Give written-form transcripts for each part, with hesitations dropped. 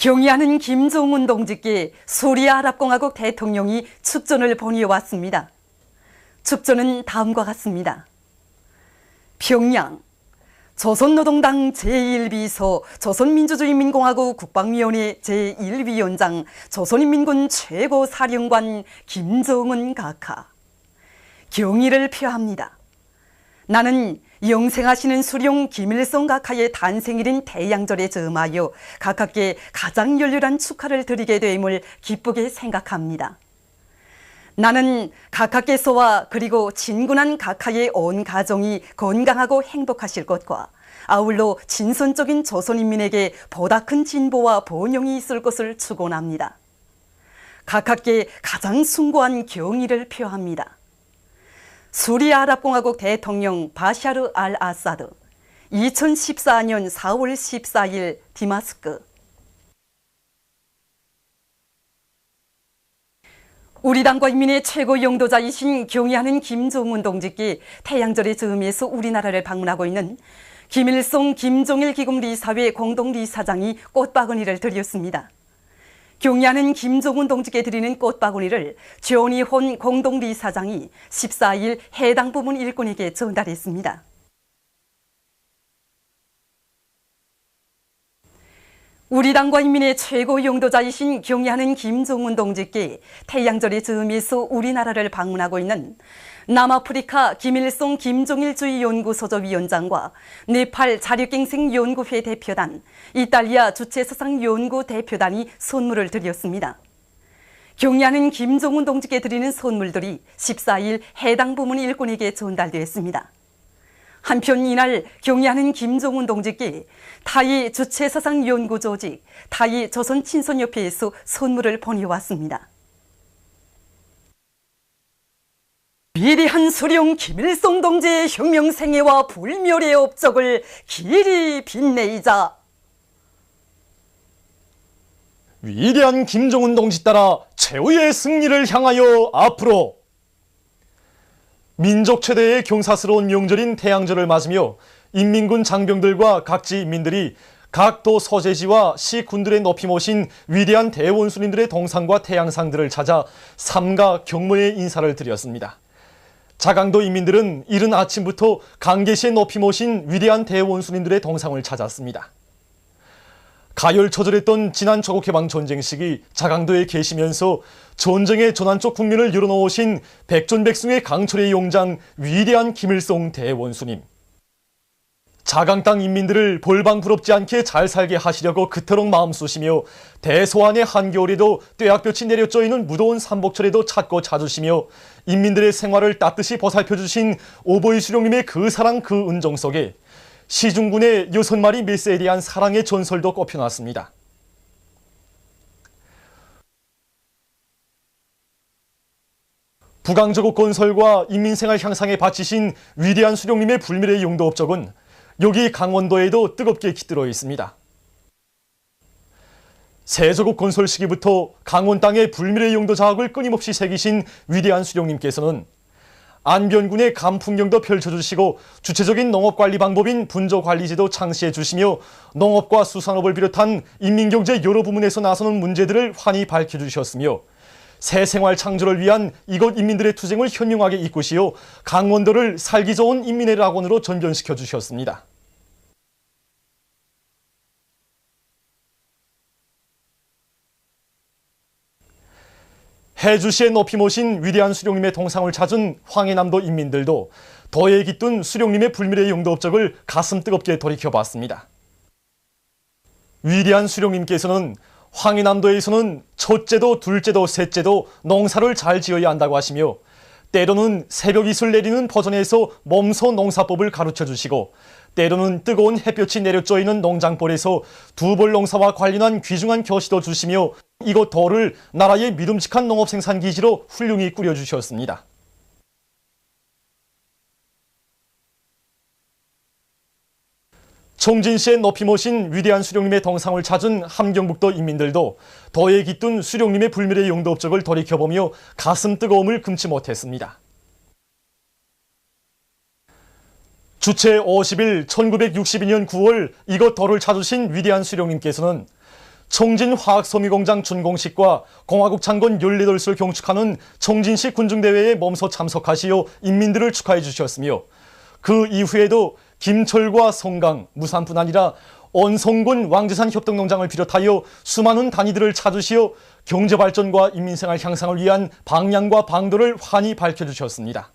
경의하는 김정은 동지께 수리아랍공화국 대통령이 축전을 보내왔습니다. 축전은 다음과 같습니다. 평양 조선노동당 제1비서 조선민주주의인민공화국 국방위원회 제1위원장 조선인민군 최고사령관 김정은 각하. 경의를 표합니다. 나는 영생하시는 수령 김일성 각하의 탄생일인 태양절에 점하여 각하께 가장 열렬한 축하를 드리게 됨을 기쁘게 생각합니다. 나는 각하께서와 그리고 친근한 각하의 온 가정이 건강하고 행복하실 것과 아울러 진선적인 조선인민에게 보다 큰 진보와 번영이 있을 것을 축원합니다. 각하께 가장 숭고한 경의를 표합니다. 수리아랍공화국 대통령 바샤르 알 아사드 2014년 4월 14일 디마스크. 우리 당과 인민의 최고 영도자이신 경의하는 김정은 동지께 태양절의 즈음에서 우리나라를 방문하고 있는 김일성 김정일 기금리사회 공동리사장이 꽃바구니를 드렸습니다. 경의하는 김정은 동지께 드리는 꽃바구니를 조니혼 공동리사장이 14일 해당 부문 일꾼에게 전달했습니다. 우리 당과 인민의 최고 영도자이신 경의하는 김정은 동지께 태양절의 즈음에서 우리나라를 방문하고 있는 남아프리카 김일성 김정일주의 연구소조 위원장과 네팔 자력갱생 연구회 대표단, 이탈리아 주체사상 연구 대표단이 선물을 드렸습니다. 경의하는 김정은 동지께 드리는 선물들이 14일 해당 부문 일꾼에게 전달되었습니다. 한편 이날 경의하는 김정은 동지께 타이 주체사상 연구조직 타이 조선친선협회에서 선물을 보내왔습니다. 위대한 수령 김일성 동지의 혁명생애와 불멸의 업적을 길이 빛내이자 위대한 김정은 동지 따라 최후의 승리를 향하여 앞으로 민족 최대의 경사스러운 명절인 태양절을 맞으며 인민군 장병들과 각지 인민들이 각 도 서재지와 시 군들의 높이 모신 위대한 대원수님들의 동상과 태양상들을 찾아 삼가 경모의 인사를 드렸습니다. 자강도 인민들은 이른 아침부터 강계시에 높이 모신 위대한 대원수님들의 동상을 찾았습니다. 가열처절했던 지난 조국해방 전쟁 시기 자강도에 계시면서 전쟁의 전환쪽 국민을 열어놓으신 백전백승의 강철의 용장 위대한 김일성 대원수님. 자강 땅 인민들을 볼방부럽지 않게 잘 살게 하시려고 그토록 마음 쏘시며 대소환의 한겨울에도 뙤약볕이 내려쪄있는 무더운 삼복철에도 찾고 찾으시며 인민들의 생활을 따뜻이 보살펴주신 오보이 수령님의 그 사랑 그 은정 속에 시중군의 6마리 밀새에 대한 사랑의 전설도 꼽혀놨습니다. 부강조국 건설과 인민생활 향상에 바치신 위대한 수령님의 불멸의 용도 업적은 여기 강원도에도 뜨겁게 깃들어 있습니다. 세조국 건설 시기부터 강원 땅에 불멸의 용도 자학을 끊임없이 새기신 위대한 수령님께서는 안변군의 감풍경도 펼쳐주시고 주체적인 농업관리 방법인 분조관리제도 창시해 주시며 농업과 수산업을 비롯한 인민경제 여러 부문에서 나서는 문제들을 환히 밝혀주셨으며 새 생활 창조를 위한 이곳 인민들의 투쟁을 현명하게 이끄시어 강원도를 살기 좋은 인민의 낙원으로 전변시켜 주셨습니다. 해주시에 높이 모신 위대한 수령님의 동상을 찾은 황해남도 인민들도 더에 깃든 수령님의 불멸의 용도 업적을 가슴 뜨겁게 돌이켜봤습니다. 위대한 수령님께서는 황해남도에서는 첫째도 둘째도 셋째도 농사를 잘 지어야 한다고 하시며 때로는 새벽 이슬 내리는 포전에서 몸소 농사법을 가르쳐 주시고 때로는 뜨거운 햇볕이 내려져 있는 농장벌에서 두벌 농사와 관련한 귀중한 교시도 주시며 이곳 도를 나라의 믿음직한 농업생산기지로 훌륭히 꾸려주셨습니다. 청진시에 높이 모신 위대한 수령님의 동상을 찾은 함경북도 인민들도 더에 깃든 수령님의 불멸의 용도 업적을 돌이켜보며 가슴 뜨거움을 금치 못했습니다. 주체 50일 1962년 9월 이곳 도를 찾으신 위대한 수령님께서는 청진화학섬유공장 준공식과 공화국 창건 14돌수를 경축하는 청진시 군중대회에 몸소 참석하시어 인민들을 축하해 주셨으며 그 이후에도 김철과 성강, 무산뿐 아니라 언성군 왕재산 협동농장을 비롯하여 수많은 단위들을 찾으시어 경제발전과 인민생활 향상을 위한 방향과 방도를 환히 밝혀주셨습니다.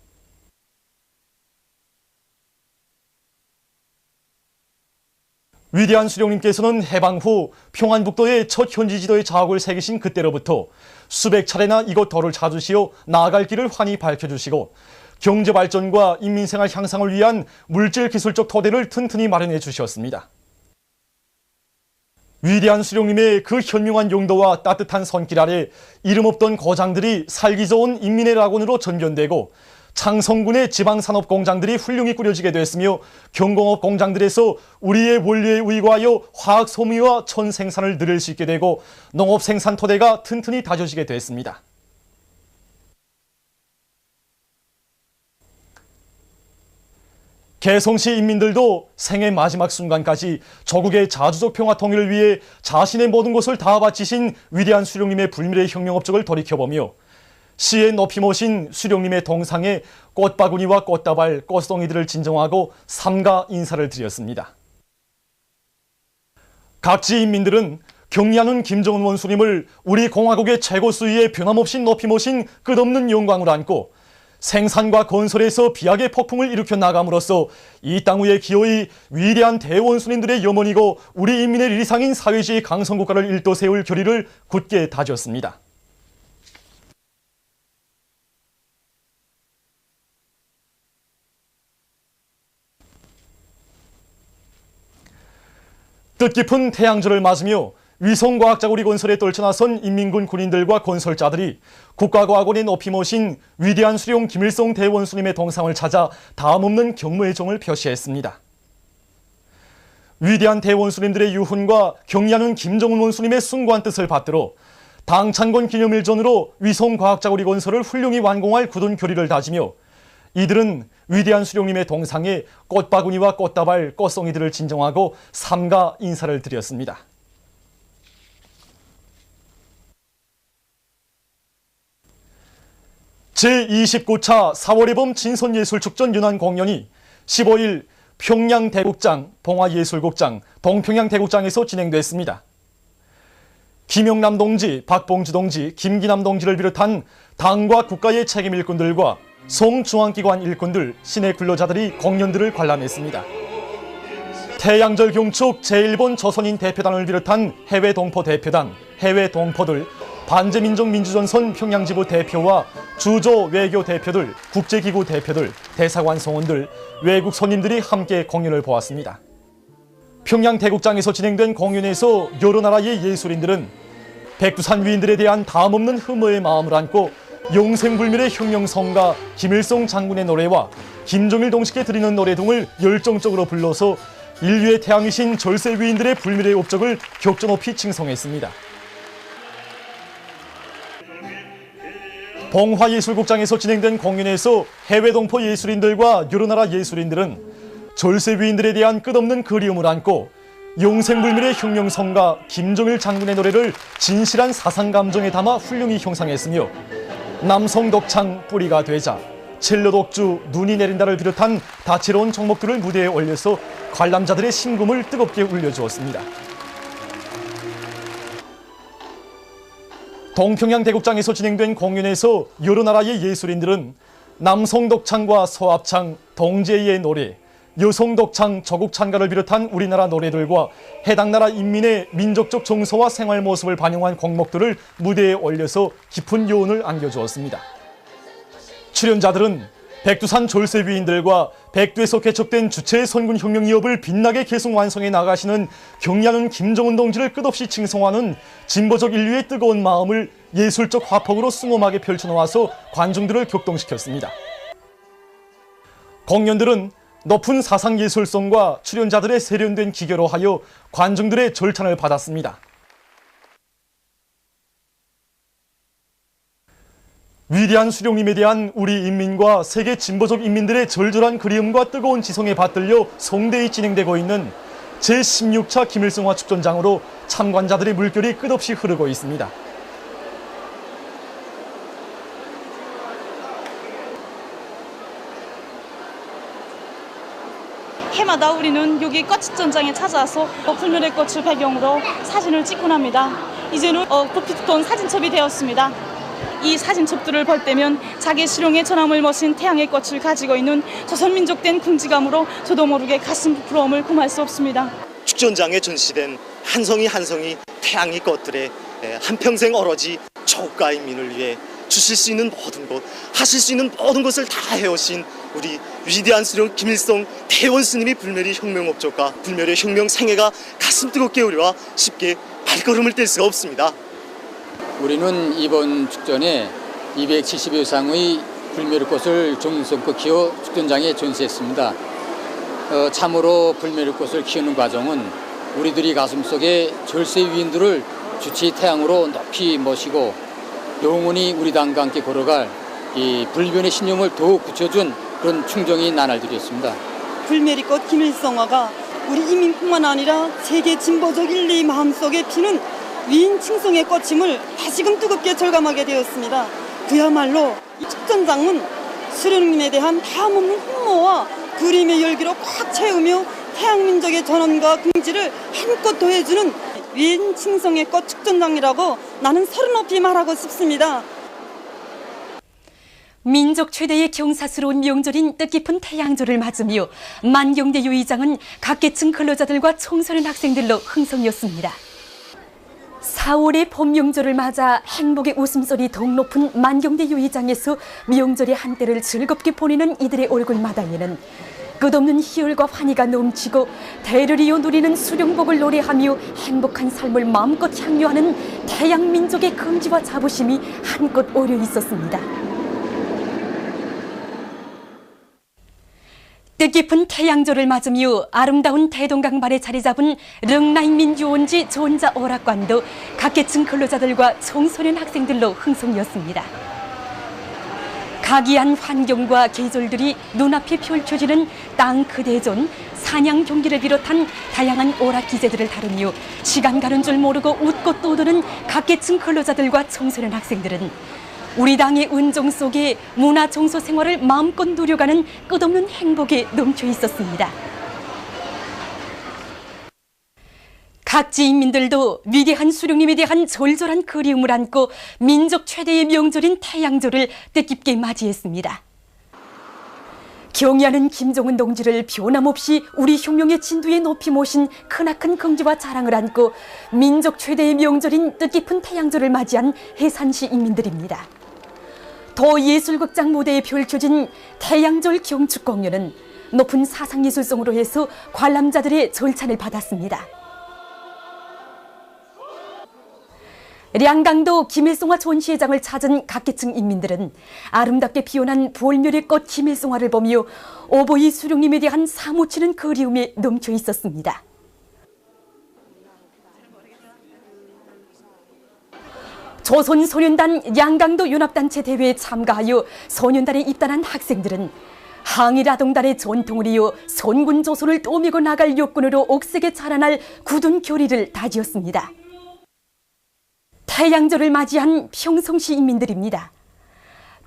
위대한 수령님께서는 해방 후 평안북도의 첫 현지 지도에 자국을 새기신 그때로부터 수백 차례나 이곳 덜을 찾으시어 나아갈 길을 환히 밝혀주시고 경제발전과 인민생활 향상을 위한 물질기술적 토대를 튼튼히 마련해 주셨습니다. 위대한 수령님의 그 현명한 용도와 따뜻한 손길 아래 이름 없던 고장들이 살기 좋은 인민의 낙원으로 전변되고 창성군의 지방산업 공장들이 훌륭히 꾸려지게 됐으며 경공업 공장들에서 우리의 원료에 의거하여 화학 소비와 천 생산을 늘릴 수 있게 되고 농업 생산 토대가 튼튼히 다져지게 됐습니다. 개성시 인민들도 생의 마지막 순간까지 조국의 자주적 평화 통일을 위해 자신의 모든 것을 다 바치신 위대한 수령님의 불멸의 혁명 업적을 돌이켜보며 시에 높이 모신 수령님의 동상에 꽃바구니와 꽃다발, 꽃송이들을 진정하고 삼가 인사를 드렸습니다. 각지 인민들은 경리하는 김정은 원수님을 우리 공화국의 최고 수위에 변함없이 높이 모신 끝없는 영광을 안고 생산과 건설에서 비약의 폭풍을 일으켜 나감으로써 이 땅 위에 기어이 위대한 대원수님들의 염원이고 우리 인민의 리상인 사회주의 강성국가를 일도 세울 결의를 굳게 다졌습니다. 뜻깊은 태양절을 맞으며 위성과학자구리 건설에 떨쳐나선 인민군 군인들과 건설자들이 국가과학원에 높이 모신 위대한 수령 김일성 대원수님의 동상을 찾아 다음없는 경무의 정을 표시했습니다. 위대한 대원수님들의 유훈과 경리하는 김정은 원수님의 숭고한 뜻을 받들어 당창건 기념일 전으로 위성과학자구리 건설을 훌륭히 완공할 굳은 결의를 다지며 이들은 위대한 수령님의 동상에 꽃바구니와 꽃다발, 꽃송이들을 진정하고 삼가 인사를 드렸습니다. 제29차 4월의범 진선예술축전 윤환공연이 15일 평양대국장, 봉화예술국장, 동평양대국장에서 진행됐습니다. 김영남 동지, 박봉주 동지, 김기남 동지를 비롯한 당과 국가의 책임 일꾼들과 송중앙기관 일꾼들, 시내 근로자들이 공연들을 관람했습니다. 태양절 경축 제1본 조선인 대표단을 비롯한 해외 동포 대표단, 해외 동포들, 반제민족민주전선 평양지부 대표와 주조 외교 대표들, 국제기구 대표들, 대사관 성원들, 외국 손님들이 함께 공연을 보았습니다. 평양대국장에서 진행된 공연에서 여러 나라의 예술인들은 백두산 위인들에 대한 다음없는 흠모의 마음을 안고 영생불멸의 혁명성가 김일성 장군의 노래와 김종일 동식에 드리는 노래 등을 열정적으로 불러서 인류의 태양이신 절세 위인들의 불멸의 업적을 격조 높이 칭송했습니다. 봉화예술국장에서 진행된 공연에서 해외 동포 예술인들과 여러 나라 예술인들은 절세 위인들에 대한 끝없는 그리움을 안고 영생불멸의 혁명성가 김종일 장군의 노래를 진실한 사상 감정에 담아 훌륭히 형상했으며 남성 독창 뿌리가 되자, 첼로 독주 눈이 내린다를 비롯한 다채로운 종목들을 무대에 올려서 관람자들의 심금을 뜨겁게 울려주었습니다. 동평양대국장에서 진행된 공연에서 여러 나라의 예술인들은 남성 독창과 소합창, 동제의 노래, 여성 독창, 조국찬가를 비롯한 우리나라 노래들과 해당 나라 인민의 민족적 정서와 생활 모습을 반영한 곡목들을 무대에 올려서 깊은 여운을 안겨주었습니다. 출연자들은 백두산 졸세 위인들과 백두에서 개척된 주체의 선군 혁명 이업을 빛나게 계속 완성해 나가시는 경리하는 김정은 동지를 끝없이 칭송하는 진보적 인류의 뜨거운 마음을 예술적 화폭으로 숭엄하게 펼쳐놓아서 관중들을 격동시켰습니다. 공연들은 높은 사상예술성과 출연자들의 세련된 기교로 하여 관중들의 절찬을 받았습니다. 위대한 수령님에 대한 우리 인민과 세계 진보적 인민들의 절절한 그리움과 뜨거운 지성에 받들려 성대히 진행되고 있는 제16차 김일성화 축전장으로 참관자들의 물결이 끝없이 흐르고 있습니다. 해마다 우리는 여기 꽃축전장에 찾아와서 불멸의 꽃을 배경으로 사진을 찍곤 합니다. 이제는 부피톤 사진첩이 되었습니다. 이 사진첩들을 볼 때면 자기 실용의 전함을 모신 태양의 꽃을 가지고 있는 조선민족된 궁지감으로 저도 모르게 가슴 부러움을 금할 수 없습니다. 축전장에 전시된 한 성이 한 성이 태양의 꽃들에 한평생 어러지 저국가인민을 위해 주실 수 있는 모든 것, 하실 수 있는 모든 것을 다 해오신 우리 위대한 수령 김일성 대원스님의 불멸의 혁명 업적과 불멸의 혁명 생애가 가슴 뜨겁게 우려와 쉽게 발걸음을 뗄 수가 없습니다. 우리는 이번 축전에 270여 상의 불멸의 꽃을 정성껏 키워 축전장에 전시했습니다. 참으로 불멸의 꽃을 키우는 과정은 우리들이 가슴속에 절세 위인들을 주치 태양으로 높이 모시고 영원히 우리 당과 함께 걸어갈 이 불변의 신념을 더욱 굳혀준 그런 충정의 나날들이었습니다. 불멸의 꽃 김일성화가 우리 이민뿐만 아니라 세계 진보적 인類마음속에 피는 위인 칭송의 꽃임을 다시금 뜨겁게 절감하게 되었습니다. 그야말로 이 축전장은 수령님에 대한 다음없는 흠모와 그림의 열기로 꽉 채우며 태양민족의 전원과 긍지를 한껏 더해주는 위인 칭송의 꽃 축전장이라고 나는 서른 높이 말하고 싶습니다. 민족 최대의 경사스러운 명절인 뜻깊은 태양절을 맞으며 만경대 유의장은 각계층 근로자들과 청소년 학생들로 흥성이었습니다. 4월의 봄 명절을 맞아 행복의 웃음소리 더욱 높은 만경대 유의장에서 명절의 한때를 즐겁게 보내는 이들의 얼굴마당에는 끝없는 희열과 환희가 넘치고 대를 이어 누리는 수령복을 노래하며 행복한 삶을 마음껏 향유하는 태양민족의 긍지와 자부심이 한껏 어려 있었습니다. 뜻깊은 태양절을 맞으며 아름다운 대동강반에 자리 잡은 릉라인민 유원지 존자 오락관도 각계층 근로자들과 청소년 학생들로 흥성이었습니다. 각이한 환경과 계절들이 눈앞에 펼쳐지는 땅크 대전, 사냥 경기를 비롯한 다양한 오락 기제들을 다루며 시간 가는 줄 모르고 웃고 떠드는 각계층 근로자들과 청소년 학생들은 우리 당의 은정 속에 문화 정서 생활을 마음껏 누려가는 끝없는 행복에 넘쳐 있었습니다. 각지 인민들도 위대한 수령님에 대한 절절한 그리움을 안고 민족 최대의 명절인 태양절을 뜻깊게 맞이했습니다. 경의하는 김정은 동지를 변함없이 우리 혁명의 진두에 높이 모신 크나큰 긍지와 자랑을 안고 민족 최대의 명절인 뜻깊은 태양절을 맞이한 해산시 인민들입니다. 더 예술극장 무대에 펼쳐진 태양절 경축 공연은 높은 사상예술성으로 해서 관람자들의 절찬을 받았습니다. 량강도 김일성화 전시회장을 찾은 각계층 인민들은 아름답게 피어난 불멸의 꽃 김일성화를 보며 오보이 수령님에 대한 사무치는 그리움에 넘쳐 있었습니다. 조선소년단 양강도 연합단체 대회에 참가하여 소년단에 입단한 학생들은 항일아동단의 전통을 이어 선군 조선을 떠밀고 나갈 욕군으로 억세게 자라날 굳은 결의를 다지었습니다. 태양절을 맞이한 평성시 인민들입니다.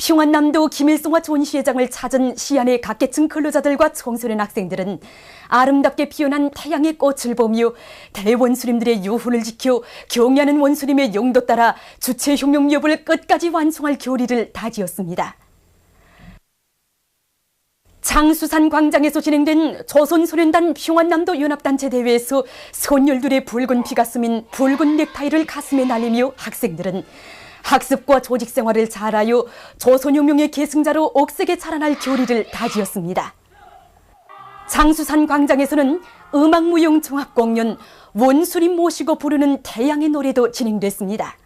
평안남도 김일성화 전시회장을 찾은 시안의 각계층 근로자들과 청소년 학생들은 아름답게 피어난 태양의 꽃을 보며 대원수님들의 유훈을 지켜 경의하는 원수님의 영도 따라 주체혁명 여부를 끝까지 완성할 결의를 다지었습니다. 장수산 광장에서 진행된 조선소년단 평안남도 연합단체 대회에서 선열들의 붉은 피가 스민 붉은 넥타이를 가슴에 날리며 학생들은 학습과 조직 생활을 잘하여 조선혁명의 계승자로 억세게 자라날 결의를 다지었습니다. 장수산 광장에서는 음악무용 종합공연 원수님 모시고 부르는 태양의 노래도 진행됐습니다.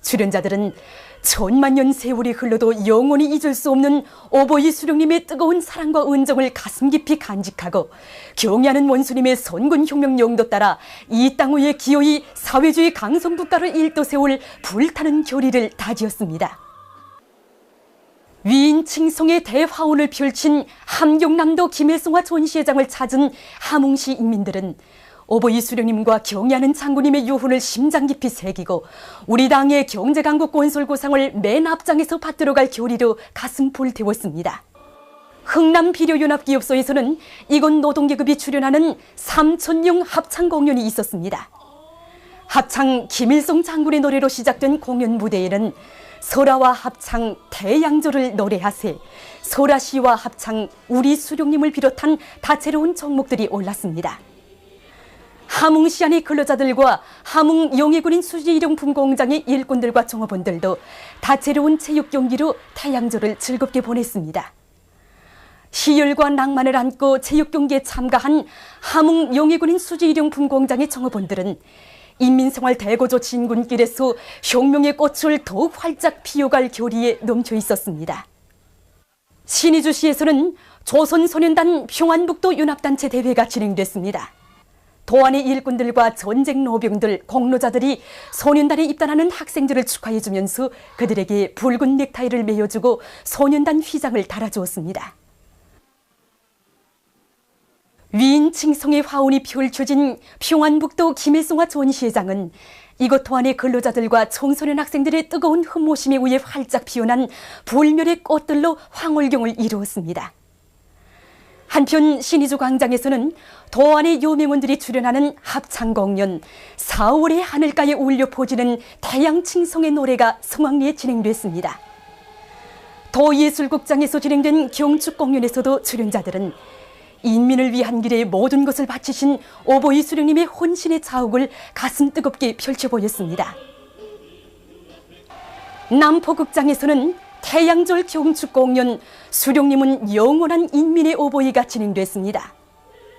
출연자들은 천만년 세월이 흘러도 영원히 잊을 수 없는 오보이 수령님의 뜨거운 사랑과 은정을 가슴 깊이 간직하고 경의하는 원수님의 선군혁명 영도 따라 이 땅 위에 기어이 사회주의 강성국가를 일도 세울 불타는 결의를 다지었습니다. 위인 칭송의 대화원을 펼친 함경남도 김일성화 전시회장을 찾은 함흥시 인민들은 오보이 수령님과 경의하는 장군님의 유훈을 심장 깊이 새기고 우리 당의 경제강국 건설고상을 맨 앞장에서 받들어 갈 교리로 가슴 불태웠습니다. 흥남비료연합기업소에서는 이곳 노동계급이 출연하는 3천용 합창 공연이 있었습니다. 합창 김일성 장군의 노래로 시작된 공연 무대에는 설화와 합창 대양조를 노래하세, 설화시와 합창 우리 수령님을 비롯한 다채로운 종목들이 올랐습니다. 함흥시 안의 근로자들과 함흥 용해군인 수지일용품 공장의 일꾼들과 종업원들도 다채로운 체육 경기로 태양조를 즐겁게 보냈습니다. 희열과 낭만을 안고 체육 경기에 참가한 함흥 용해군인 수지일용품 공장의 종업원들은 인민생활 대고조 진군길에서 혁명의 꽃을 더욱 활짝 피워갈 교리에 넘쳐 있었습니다. 신의주시에서는 조선소년단 평안북도 연합단체 대회가 진행됐습니다. 도안의 일꾼들과 전쟁 노병들, 공로자들이 소년단에 입단하는 학생들을 축하해주면서 그들에게 붉은 넥타이를 매어주고 소년단 휘장을 달아주었습니다. 위인 칭송의 화원이 펼쳐진 평안북도 김일성화 전시회장은 이곳 도안의 근로자들과 청소년 학생들의 뜨거운 흠모심에 의해 활짝 피어난 불멸의 꽃들로 황홀경을 이루었습니다. 한편 신의주 광장에서는 도안의 요명원들이 출연하는 합창공연 4월의 하늘가에 울려 퍼지는 태양칭송의 노래가 성황리에 진행됐습니다. 도예술극장에서 진행된 경축공연에서도 출연자들은 인민을 위한 길에 모든 것을 바치신 오보이 수령님의 혼신의 자욱을 가슴 뜨겁게 펼쳐 보였습니다. 남포극장에서는 태양절 경축공연 수령님은 영원한 인민의 오보이가 진행됐습니다.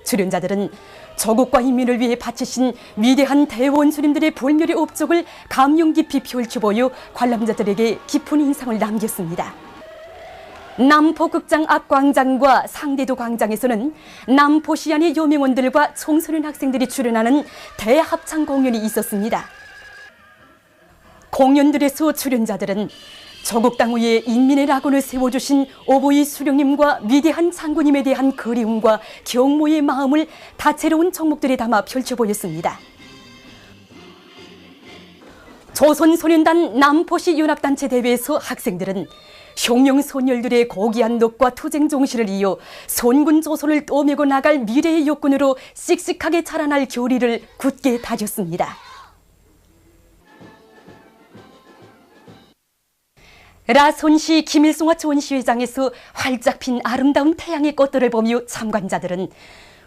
출연자들은 조국과 인민을 위해 바치신 위대한 대원수님들의 불멸의 업적을 감명 깊이 펼쳐보여 관람자들에게 깊은 인상을 남겼습니다. 남포극장 앞 광장과 상대도 광장에서는 남포시 안의 요명원들과 청소년 학생들이 출연하는 대합창 공연이 있었습니다. 공연들에서 출연자들은 조국 땅 위에 인민의 낙원을 세워주신 오보이 수령님과 위대한 장군님에 대한 그리움과 경모의 마음을 다채로운 종목들에 담아 펼쳐 보였습니다. 조선소년단 남포시 연합단체 대회에서 학생들은 혁명소년들의 고귀한 넋과 투쟁 정신을 이어 선군 조선을 떠밀고 나갈 미래의 욕군으로 씩씩하게 자라날 교리를 굳게 다졌습니다. 라손시 김일성화 전시회장에서 활짝 핀 아름다운 태양의 꽃들을 보며 참관자들은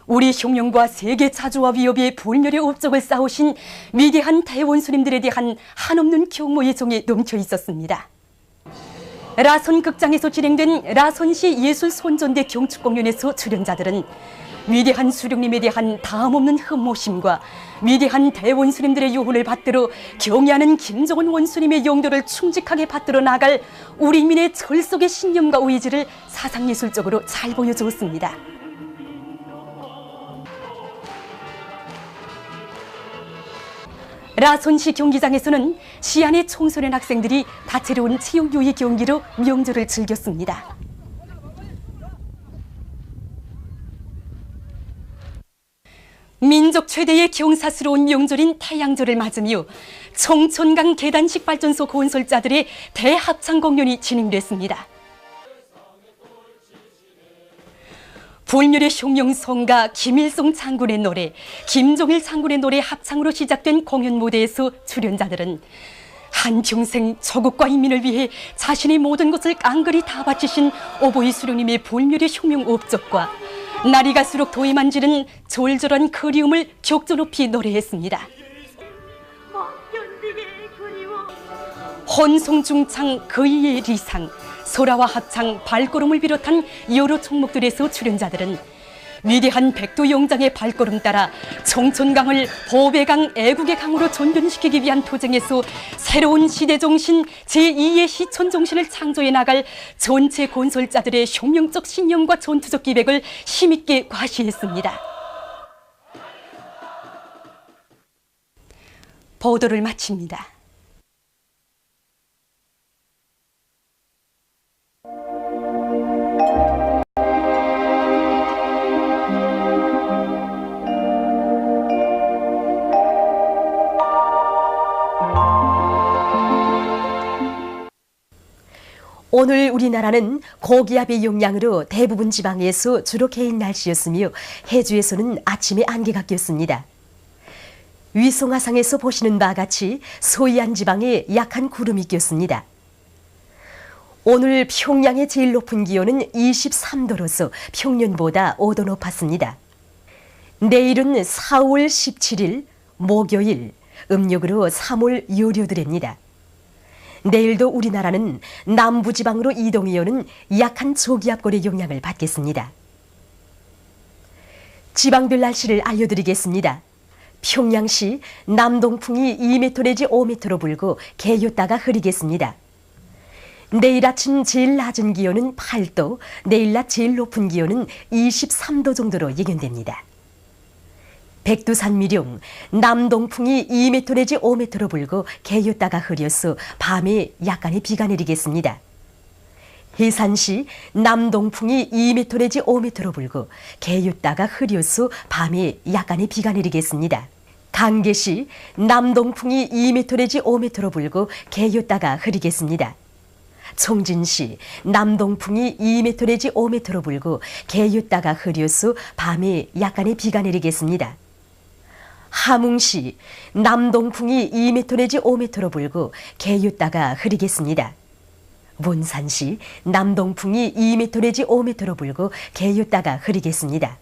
우리 혁명과 세계 차주와 위협의 불멸의 업적을 쌓으신 위대한 대원수님들에 대한 한없는 경모의 정에 넘쳐 있었습니다. 라손 극장에서 진행된 라손시 예술손전대 경축공연에서 출연자들은 위대한 수령님에 대한 다음없는 흠모심과 위대한 대원수님들의 유훈을 받들어 경의하는 김정은 원수님의 용도를 충직하게 받들어 나갈 우리 인민의 철석의 신념과 의지를 사상예술적으로 잘 보여주었습니다. 라손시 경기장에서는 시안의 청소년 학생들이 다채로운 체육유희 경기로 명절을 즐겼습니다. 민족 최대의 경사스러운 명절인 태양절을 맞으며 청천강 계단식 발전소 건설자들의 대합창 공연이 진행됐습니다. 불멸의 혁명성가 김일성 장군의 노래, 김종일 장군의 노래 합창으로 시작된 공연 무대에서 출연자들은 한평생 조국과 인민을 위해 자신의 모든 것을 깡그리 다 바치신 오보이 수령님의 불멸의 혁명 업적과 날이 갈수록 도에 만지는 절절한 그리움을 격조 높이 노래했습니다. 혼송중창 그이의 리상, 소라와 합창, 발걸음을 비롯한 여러 종목들에서 출연자들은 위대한 백두영장의 발걸음 따라 청천강을 보배강, 애국의 강으로 전변시키기 위한 투쟁에서 새로운 시대정신, 제2의 시천정신을 창조해 나갈 전체 건설자들의 혁명적 신념과 전투적 기백을 힘있게 과시했습니다. 보도를 마칩니다. 오늘 우리나라는 고기압의 영향으로 대부분 지방에서 주로 개인 날씨였으며 해주에서는 아침에 안개가 꼈습니다. 위성화상에서 보시는 바와 같이 소이안 지방에 약한 구름이 꼈습니다. 오늘 평양의 제일 높은 기온은 23도로서 평년보다 5도 높았습니다. 내일은 4월 17일 목요일, 음력으로 3월 요료드랍니다. 내일도 우리나라는 남부지방으로 이동해오는 약한 저기압골의 영향을 받겠습니다. 지방별 날씨를 알려드리겠습니다. 평양시 남동풍이 2m 내지 5m로 불고 개였다가 흐리겠습니다. 내일 아침 제일 낮은 기온은 8도, 내일 낮 제일 높은 기온은 23도 정도로 예견됩니다. 백두산 미룡 남동풍이 2m 내지 5m로 불고 개였다가 흐려서 밤에 약간의 비가 내리겠습니다. 해산시 남동풍이 2m 내지 5m로 불고 개였다가 흐려서 밤에 약간의 비가 내리겠습니다. 강계시 남동풍이 2m 내지 5m로 불고 개였다가 흐리겠습니다. 총진시 남동풍이 2m 내지 5m로 불고 개였다가 흐려서 밤에 약간의 비가 내리겠습니다. 함흥시 남동풍이 2m 내지 5m로 불고 개였다가 흐리겠습니다. 문산시 남동풍이 2m 내지 5m로 불고 개였다가 흐리겠습니다.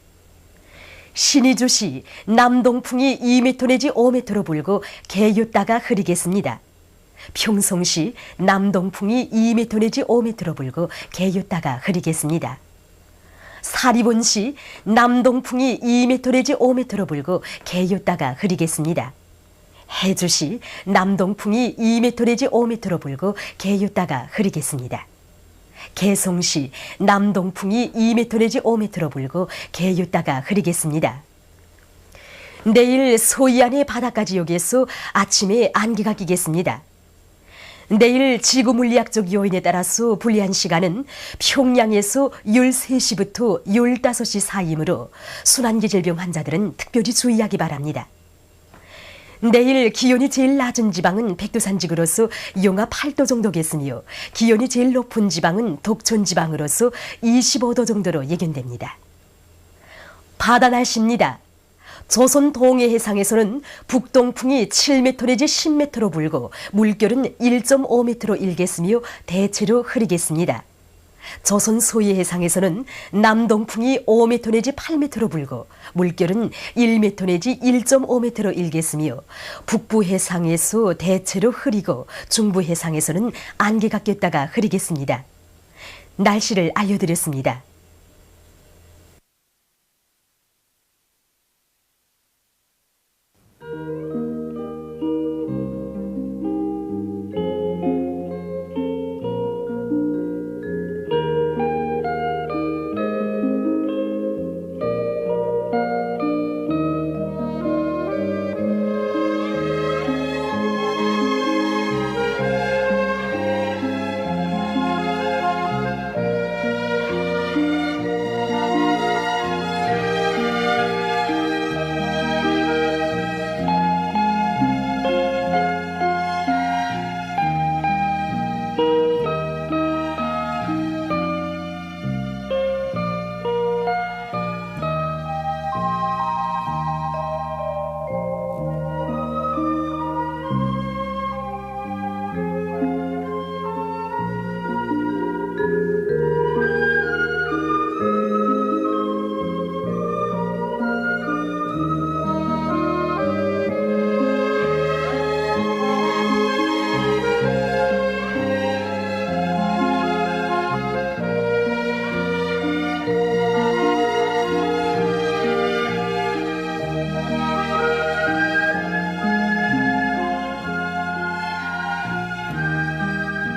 신의주시 남동풍이 2m 내지 5m로 불고 개였다가 흐리겠습니다. 평송시 남동풍이 2m 내지 5m로 불고 개였다가 흐리겠습니다. 사리본시 남동풍이 2m 내지 5m로 불고 개였다가 흐리겠습니다. 해주시 남동풍이 2m 내지 5m로 불고 개였다가 흐리겠습니다. 개송시 남동풍이 2m 내지 5m로 불고 개였다가 흐리겠습니다. 내일 소이안의 바닷가 지역에서 아침에 안개가 끼겠습니다. 내일 지구물리학적 요인에 따라서 불리한 시간은 평양에서 13시부터 15시 사이이므로 순환기 질병 환자들은 특별히 주의하기 바랍니다. 내일 기온이 제일 낮은 지방은 백두산지구로서 영하 8도 정도겠으며 기온이 제일 높은 지방은 독촌지방으로서 25도 정도로 예견됩니다. 바다 날씨입니다. 조선 동해 해상에서는 북동풍이 7m 내지 10m로 불고 물결은 1.5m로 일겠으며 대체로 흐리겠습니다. 조선 소해 해상에서는 남동풍이 5m 내지 8m로 불고 물결은 1m 내지 1.5m로 일겠으며 북부 해상에서 대체로 흐리고 중부 해상에서는 안개가 꼈다가 흐리겠습니다. 날씨를 알려드렸습니다.